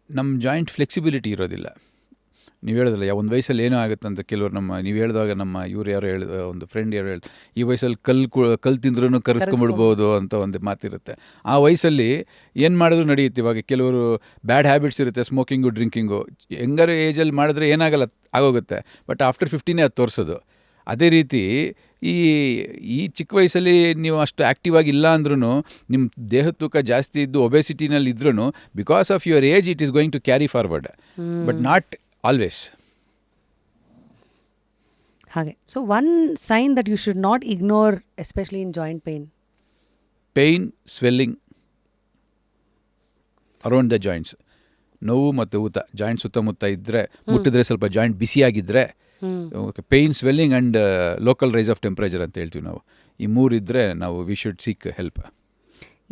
ನಮ್ಮ joint flexibility ಇರೋದಿಲ್ಲ. ನೀವು ಹೇಳೋದಿಲ್ಲ ಒಂದು ವಯಸ್ಸಲ್ಲಿ ಏನೋ ಆಗುತ್ತಂತ ಕೆಲವರು ನೀವು ಹೇಳಿದಾಗ ಇವ್ರು ಯಾರು ಒಂದು ಫ್ರೆಂಡ್ ಯಾರು ಈ ವಯಸ್ಸಲ್ಲಿ ಕಲ್ಲು ತಿಂದ್ರೂ ಕರೆಸ್ಕೊಂಡ್ಬಿಡ್ಬೋದು ಅಂತ ಒಂದು ಮಾತಿರುತ್ತೆ. ಆ ವಯಸ್ಸಲ್ಲಿ ಏನು ಮಾಡಿದ್ರು ನಡೆಯುತ್ತೆ. ಇವಾಗ ಕೆಲವರು ಬ್ಯಾಡ್ ಹ್ಯಾಬಿಟ್ಸ್ ಇರುತ್ತೆ, ಸ್ಮೋಕಿಂಗು, ಡ್ರಿಂಕಿಂಗು. ಯಂಗರ್ ಏಜಲ್ಲಿ ಮಾಡಿದ್ರೆ ಏನಾಗಲ್ಲ, ಆಗೋಗುತ್ತೆ. ಬಟ್ ಆಫ್ಟರ್ 15 ಅದು ತೋರಿಸೋದು. ಅದೇ ರೀತಿ ಈ ಚಿಕ್ಕ ವಯಸ್ಸಲ್ಲಿ ನೀವು ಅಷ್ಟು ಆ್ಯಕ್ಟಿವ್ ಆಗಿಲ್ಲ ಅಂದ್ರೂ, ನಿಮ್ಮ ದೇಹದ ತೂಕ ಜಾಸ್ತಿ ಇದ್ದು ಒಬೆಸಿಟಿನಲ್ಲಿ ಇದ್ರೂ, because of your age it is going to carry forward, but not always. ಹಾಗೆ. So one sign that you should not ignore, especially in joint pain, swelling around the joints. ನೋವು ಮತ್ತು ಊತ ಜಾಯಿಂಟ್ ಸುತ್ತಮುತ್ತ ಇದ್ದರೆ, ಮುಟ್ಟಿದ್ರೆ ಸ್ವಲ್ಪ ಜಾಯಿಂಟ್ ಬಿಸಿಯಾಗಿದ್ದರೆ, pain, swelling and local rise of temperature ಅಂತ ಹೇಳ್ತೀವಿ ನಾವು. ಈ ಮೂರು ಇದ್ದರೆ ನಾವು ವಿ ಶುಡ್ ಸೀಕ್ ಹೆಲ್ಪ್.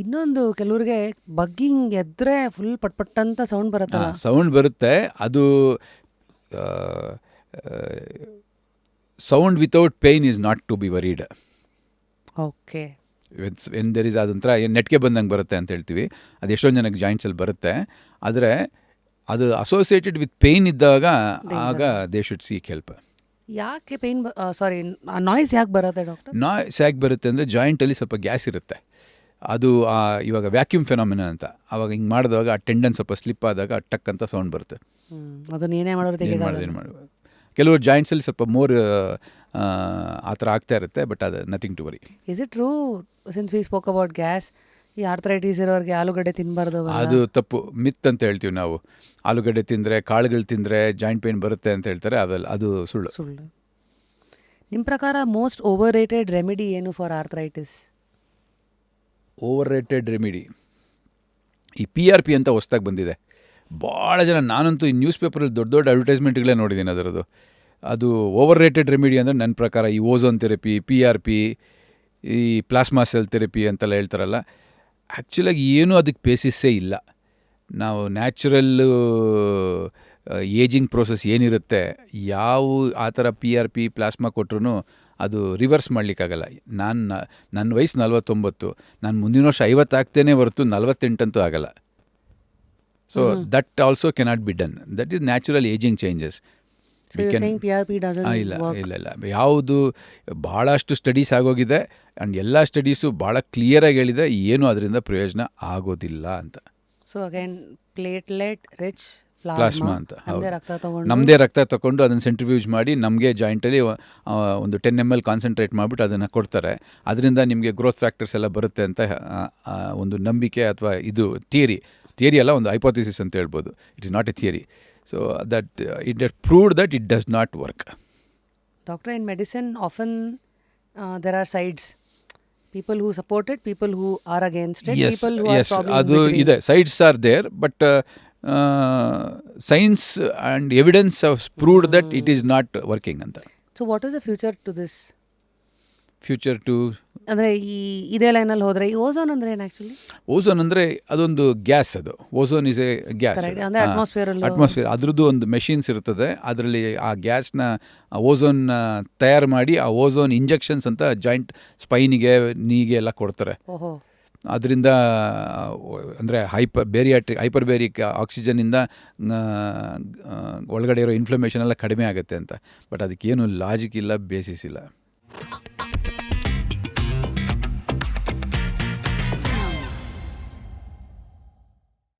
ಇನ್ನೊಂದು, ಕೆಲವ್ರಿಗೆ ಬಗ್ಗಿಂಗ್ ಎದ್ರೆ ಫುಲ್ ಪಟ್ ಅಂತ ಸೌಂಡ್ ಬರುತ್ತಲ್ಲ. ಸೌಂಡ್ ಬರುತ್ತೆ. ಅದು sound without pain is not to be worried. Okay. When there is ಅದೊಂಥರ ನೆಟ್ಗೆ ಬಂದಂಗೆ ಬರುತ್ತೆ ಅಂತ ಹೇಳ್ತೀವಿ. ಅದು ಎಷ್ಟೊಂದು ಜನಕ್ಕೆ ಜಾಯಿಂಟ್ಸಲ್ಲಿ ಬರುತ್ತೆ. ಆದರೆ ಅದು ಅಸೋಸಿಯೇಟೆಡ್ ವಿತ್ ಪೇಯ್ನ್ ಇದ್ದಾಗ ಆಗ ದೇ ಶುಡ್ ಸೀಕ್ ಹೆಲ್ಪ್. ಯಾಕೆ ಪೇಯ್ನ್, ಸಾರಿ, ನಾಯ್ಸ್ ಯಾಕೆ ಬರುತ್ತೆ ಡಾಕ್ಟರ್? ನಾಯ್ಸ್ ಯಾಕೆ ಬರುತ್ತೆ ಅಂದರೆ ಜಾಯಿಂಟಲ್ಲಿ ಸ್ವಲ್ಪ ಗ್ಯಾಸ್ ಇರುತ್ತೆ. ಅದು ಇವಾಗ ವ್ಯಾಕ್ಯೂಮ್ ಫೆನಾಮಿನಾ ಅಂತ. ಆವಾಗ ಹಿಂಗೆ ಮಾಡಿದಾಗ ಆ ಟೆಂಡನ್ ಸ್ವಲ್ಪ ಸ್ಲಿಪ್ ಆದಾಗ ಟಕ್ ಅಂತ ಸೌಂಡ್ ಬರುತ್ತೆ. ಅದನ್ನ ಏನೇ ಮಾಡೋದು ಏನು ಮಾಡಬೇಕು. ಕೆಲವರು ಜಾಯಿಂಟ್ಸಲ್ಲಿ ಸ್ವಲ್ಪ ಮೋರ್ ಆ ಥರ ಆಗ್ತಾ ಇರುತ್ತೆ. ಬಟ್ ಅದು nothing to worry. Is it true, since we spoke about gas, ಈ ಆರ್ಥರೈಟಿಸ್ ಇರೋರಿಗೆ ಆಲೂಗಡ್ಡೆ ತಿನ್ನಬಾರ್ದು? ಅದು ತಪ್ಪು, ಮಿತ್ ಅಂತ ಹೇಳ್ತೀವಿ ನಾವು. ಆಲೂಗಡ್ಡೆ ತಿಂದರೆ, ಕಾಳುಗಳು ತಿಂದರೆ ಜಾಯಿಂಟ್ ಪೇಯ್ನ್ ಬರುತ್ತೆ ಅಂತ ಹೇಳ್ತಾರೆ. ಅದು ಸುಳ್ಳು. ನಿಮ್ಮ ಪ್ರಕಾರ ಮೋಸ್ಟ್ ಓವರ್ ರೇಟೆಡ್ ರೆಮಿಡಿ ಏನು for arthritis? Over rated remedy ಈ PRP ಅಂತ ಹೊಸ್ದಾಗಿ ಬಂದಿದೆ. ಭಾಳ ಜನ, ನಾನಂತೂ ಈ ನ್ಯೂಸ್ ಪೇಪರಲ್ಲಿ ದೊಡ್ಡ ದೊಡ್ಡ ಅಡ್ವರ್ಟೈಸ್ಮೆಂಟ್ಗಳೇ ನೋಡಿದ್ದೀನಿ ಅದರದ್ದು. ಅದು ಓವರ್ ರೇಟೆಡ್ ರೆಮಿಡಿ ಅಂದರೆ ನನ್ನ ಪ್ರಕಾರ ಈ ಓಝೋನ್ ಥೆರಪಿ, PRP, ಈ ಪ್ಲಾಸ್ಮಾ ಸೆಲ್ ಥೆರಪಿ ಅಂತೆಲ್ಲ ಹೇಳ್ತಾರಲ್ಲ, ಆ್ಯಕ್ಚುಲಾಗಿ ಏನೂ ಅದಕ್ಕೆ ಬೇಸಿಸ್ಸೇ ಇಲ್ಲ. ನಾವು ನ್ಯಾಚುರಲ್ಲು ಏಜಿಂಗ್ ಪ್ರೋಸೆಸ್ ಏನಿರುತ್ತೆ, ಯಾವ ಆ ಥರ PRP, ಪ್ಲಾಸ್ಮಾ ಕೊಟ್ಟರು ಅದು ರಿವರ್ಸ್ ಮಾಡಲಿಕ್ಕಾಗಲ್ಲ. ನನ್ನ ವಯಸ್ಸು 49, ನಾನು ಮುಂದಿನ ವರ್ಷ 50 ಆಗ್ತೇನೆ ಹೊರತು 48 ಅಂತೂ ಆಗಲ್ಲ. So that also cannot be done. That is natural ageing changes. ಇಲ್ಲ. ಯಾವುದು ಭಾಳಷ್ಟು ಸ್ಟಡೀಸ್ ಆಗೋಗಿದೆ ಆ್ಯಂಡ್ ಎಲ್ಲ ಸ್ಟಡೀಸು ಭಾಳ ಕ್ಲಿಯರಾಗಿ ಹೇಳಿದೆ, ಏನು ಅದರಿಂದ ಪ್ರಯೋಜನ ಆಗೋದಿಲ್ಲ ಅಂತ. So again platelet rich plasma ಅಂತ, ನಮ್ಮದೇ ರಕ್ತ ತಗೊಂಡು ಅದನ್ನು ಸೆಂಟ್ರಿಫ್ಯೂಜ್ ಮಾಡಿ ನಮಗೆ ಜಾಯಿಂಟಲ್ಲಿ ಒಂದು 10 ml ಕಾನ್ಸಂಟ್ರೇಟ್ ಮಾಡಿಬಿಟ್ಟು ಅದನ್ನು ಕೊಡ್ತಾರೆ. ಅದರಿಂದ ನಿಮಗೆ ಗ್ರೋತ್ ಫ್ಯಾಕ್ಟರ್ಸ್ ಎಲ್ಲ ಬರುತ್ತೆ ಅಂತ ಒಂದು ನಂಬಿಕೆ, ಅಥವಾ ಇದು ಥಿಯರಿ ಅಲ್ಲ, ಒಂದು ಹೈಪೋಥಿಸಿಸ್ ಅಂತ ಹೇಳ್ಬೋದು. It is not A theory. So that it has proved that it does not work. Doctor, in medicine often there are sides. People who support it, people who are against it, people who are probably ಅದು ಇದೆ. Sides are there, but science and evidence have proved that it is not working ಅಂತ. So what is the future to this? Future to ಅಂದರೆ ಇದೇ ಲೈನಲ್ಲಿ ಹೋದರೆ, ಈ ozone ಅಂದರೆ ಏನು ಆ್ಯಕ್ಚುಲಿ? ಓಝೋನ್ ಅಂದರೆ ಅದೊಂದು ಗ್ಯಾಸ್. ಅದು ozone is A gas. Atmosphere ಅದರದ್ದು ಒಂದು ಮೆಷಿನ್ಸ್ ಇರ್ತದೆ. ಅದರಲ್ಲಿ ಆ ಗ್ಯಾಸ್ನ ಓಝೋನ್ ತಯಾರು ಮಾಡಿ ಆ ಓಝೋನ್ ಇಂಜೆಕ್ಷನ್ಸ್ ಅಂತ ಜಾಯಿಂಟ್ ಸ್ಪೈನಿಗೆ, ನೀಗೆ ಎಲ್ಲ ಕೊಡ್ತಾರೆ. ಅದರಿಂದ ಅಂದರೆ ಹೈಪರ್ಬೇರಿಕ್ ಆಕ್ಸಿಜನ್ನಿಂದ ಒಳಗಡೆ ಇರೋ ಇನ್ಫ್ಲಮೇಷನ್ ಎಲ್ಲ ಕಡಿಮೆ ಆಗುತ್ತೆ ಅಂತ. ಬಟ್ ಅದಕ್ಕೇನು ಲಾಜಿಕ್ ಇಲ್ಲ, ಬೇಸಿಸ್ ಇಲ್ಲ.